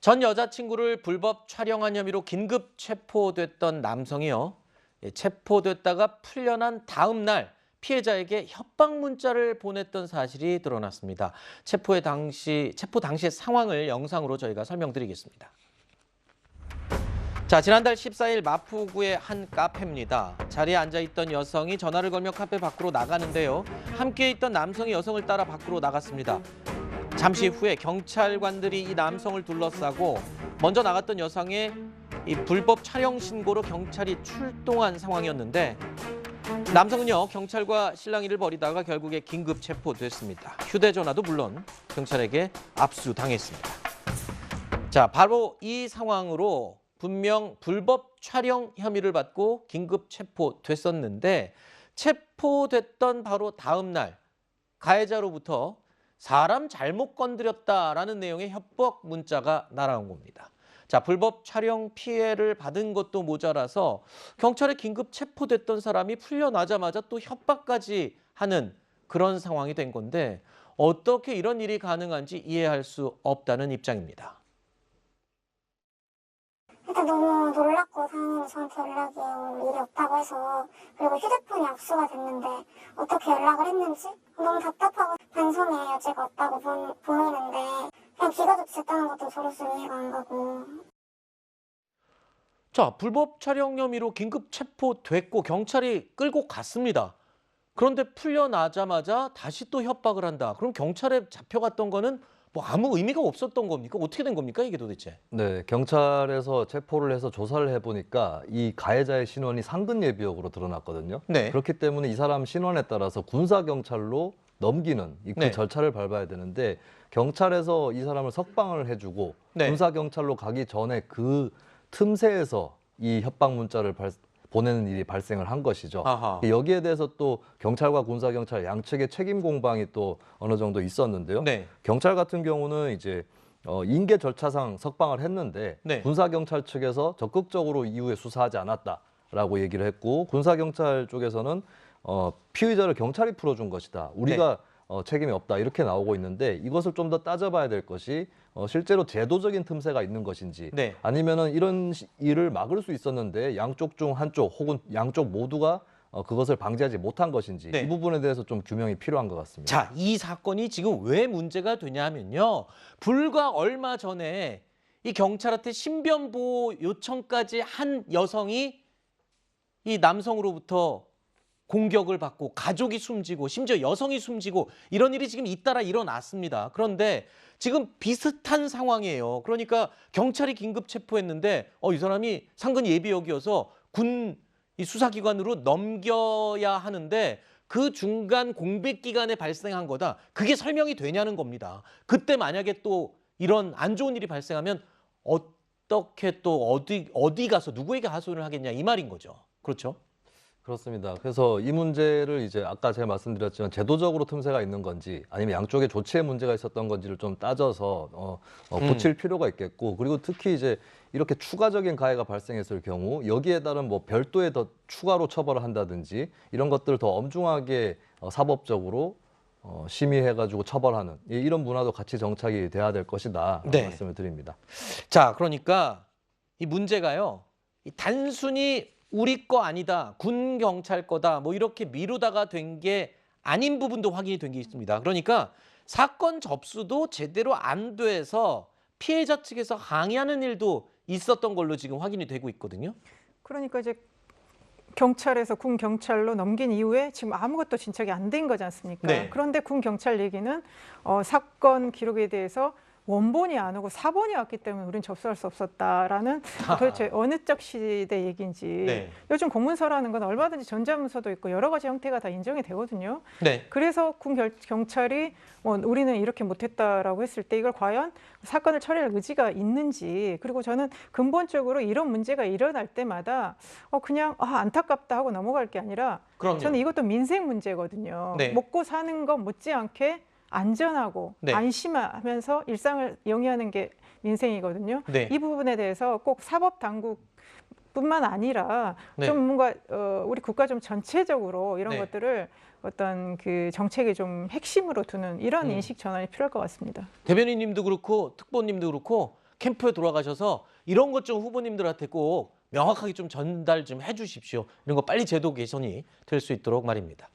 전 여자친구를 불법 촬영한 혐의로 긴급 체포됐던 남성이요. 체포됐다가 풀려난 다음 날 피해자에게 협박 문자를 보냈던 사실이 드러났습니다. 체포 당시의 상황을 영상으로 저희가 설명드리겠습니다. 자, 지난달 14일 마포구의 한 카페입니다. 자리에 앉아있던 여성이 전화를 걸며 카페 밖으로 나가는데요. 함께 있던 남성이 여성을 따라 밖으로 나갔습니다. 잠시 후에 경찰관들이 이 남성을 둘러싸고 먼저 나갔던 여성의 이 불법 촬영 신고로 경찰이 출동한 상황이었는데 남성은요, 경찰과 실랑이를 벌이다가 결국에 긴급 체포됐습니다. 휴대전화도 물론 경찰에게 압수당했습니다. 자, 바로 이 상황으로 분명 불법 촬영 혐의를 받고 긴급 체포됐었는데 체포됐던 바로 다음 날 가해자로부터 사람 잘못 건드렸다라는 내용의 협박 문자가 날아온 겁니다. 자, 불법 촬영 피해를 받은 것도 모자라서 경찰에 긴급 체포됐던 사람이 풀려나자마자 또 협박까지 하는 그런 상황이 된 건데 어떻게 이런 일이 가능한지 이해할 수 없다는 입장입니다. 일단 너무 놀랐고 당연히 저한테 연락이 올 일이 없다고 해서 그리고 휴대폰이 압수가 됐는데 어떻게 연락을 했는지 너무 답답하고 반성의 여지가 없다고 보이는데 그냥 기가족됐다는 것도 저로서 이해가 안 가고. 자, 불법 촬영 혐의로 긴급 체포됐고 경찰이 끌고 갔습니다. 그런데 풀려나자마자 다시 또 협박을 한다. 그럼 경찰에 잡혀갔던 거는 뭐 아무 의미가 없었던 겁니까? 어떻게 된 겁니까, 이게 도대체? 네, 경찰에서 체포를 해서 조사를 해보니까 이 가해자의 신원이 상근 예비역으로 드러났거든요. 네. 그렇기 때문에 이 사람 신원에 따라서 군사경찰로 넘기는 그 네. 절차를 밟아야 되는데 경찰에서 이 사람을 석방을 해주고 네. 군사경찰로 가기 전에 그 틈새에서 이 협박 문자를 보내는 일이 발생을 한 것이죠. 아하. 여기에 대해서 또 경찰과 군사경찰 양측의 책임 공방이 또 어느 정도 있었는데요. 네. 경찰 같은 경우는 이제 인계 절차상 석방을 했는데 네. 군사경찰 측에서 적극적으로 이후에 수사하지 않았다라고 얘기를 했고 군사경찰 쪽에서는 피의자를 경찰이 풀어준 것이다. 우리가 책임이 없다. 이렇게 나오고 있는데 이것을 좀 더 따져봐야 될 것이 실제로 제도적인 틈새가 있는 것인지 네. 아니면은 이런 일을 막을 수 있었는데 양쪽 중 한쪽 혹은 양쪽 모두가 그것을 방지하지 못한 것인지 네. 이 부분에 대해서 좀 규명이 필요한 것 같습니다. 자, 이 사건이 지금 왜 문제가 되냐면요. 불과 얼마 전에 이 경찰한테 신변보호 요청까지 한 여성이 이 남성으로부터 공격을 받고 가족이 숨지고 심지어 여성이 숨지고 이런 일이 지금 잇따라 일어났습니다. 그런데 지금 비슷한 상황이에요. 그러니까 경찰이 긴급 체포했는데 이 사람이 상근 예비역이어서 군 이 수사기관으로 넘겨야 하는데 그 중간 공백 기간에 발생한 거다. 그게 설명이 되냐는 겁니다. 그때 만약에 또 이런 안 좋은 일이 발생하면 어떻게 또 어디 가서 누구에게 하소연을 하겠냐 이 말인 거죠. 그렇죠? 그렇습니다. 그래서 이 문제를 이제 아까 제가 말씀드렸지만 제도적으로 틈새가 있는 건지 아니면 양쪽의 조치에 문제가 있었던 건지를 좀 따져서 고칠 필요가 있겠고 그리고 특히 이제 이렇게 추가적인 가해가 발생했을 경우 여기에 따른 뭐 별도의 더 추가로 처벌을 한다든지 이런 것들을 더 엄중하게 사법적으로 심의해가지고 처벌하는 이런 문화도 같이 정착이 돼야 될 것이다 네. 말씀을 드립니다. 자, 그러니까 이 문제가요. 단순히 우리 거 아니다, 군 경찰 거다, 뭐 이렇게 미루다가 된 게 아닌 부분도 확인이 된 게 있습니다. 그러니까 사건 접수도 제대로 안 돼서 피해자 측에서 항의하는 일도 있었던 걸로 지금 확인이 되고 있거든요. 그러니까 이제 경찰에서 군 경찰로 넘긴 이후에 지금 아무것도 진척이 안 된 거지 않습니까? 네. 그런데 군 경찰 얘기는 사건 기록에 대해서 원본이 안 오고 사본이 왔기 때문에 우리는 접수할 수 없었다라는 도대체 어느 쪽 시대 얘기인지. 네. 요즘 공문서라는 건 얼마든지 전자문서도 있고 여러 가지 형태가 다 인정이 되거든요. 네. 그래서 경찰이 우리는 이렇게 못했다라고 했을 때 이걸 과연 사건을 처리할 의지가 있는지 그리고 저는 근본적으로 이런 문제가 일어날 때마다 그냥 안타깝다 하고 넘어갈 게 아니라 그럼요. 저는 이것도 민생 문제거든요. 네. 먹고 사는 것 못지않게 안전하고 네. 안심하면서 일상을 영위하는 게 민생이거든요. 네. 이 부분에 대해서 꼭 사법당국뿐만 아니라 네. 좀 뭔가 우리 국가 좀 전체적으로 이런 네. 것들을 어떤 그 정책의 좀 핵심으로 두는 이런 인식 전환이 필요할 것 같습니다. 대변인님도 그렇고 특보님도 그렇고 캠프에 돌아가셔서 이런 것 좀 후보님들한테 꼭 명확하게 좀 전달 좀 해주십시오. 이런 거 빨리 제도 개선이 될 수 있도록 말입니다.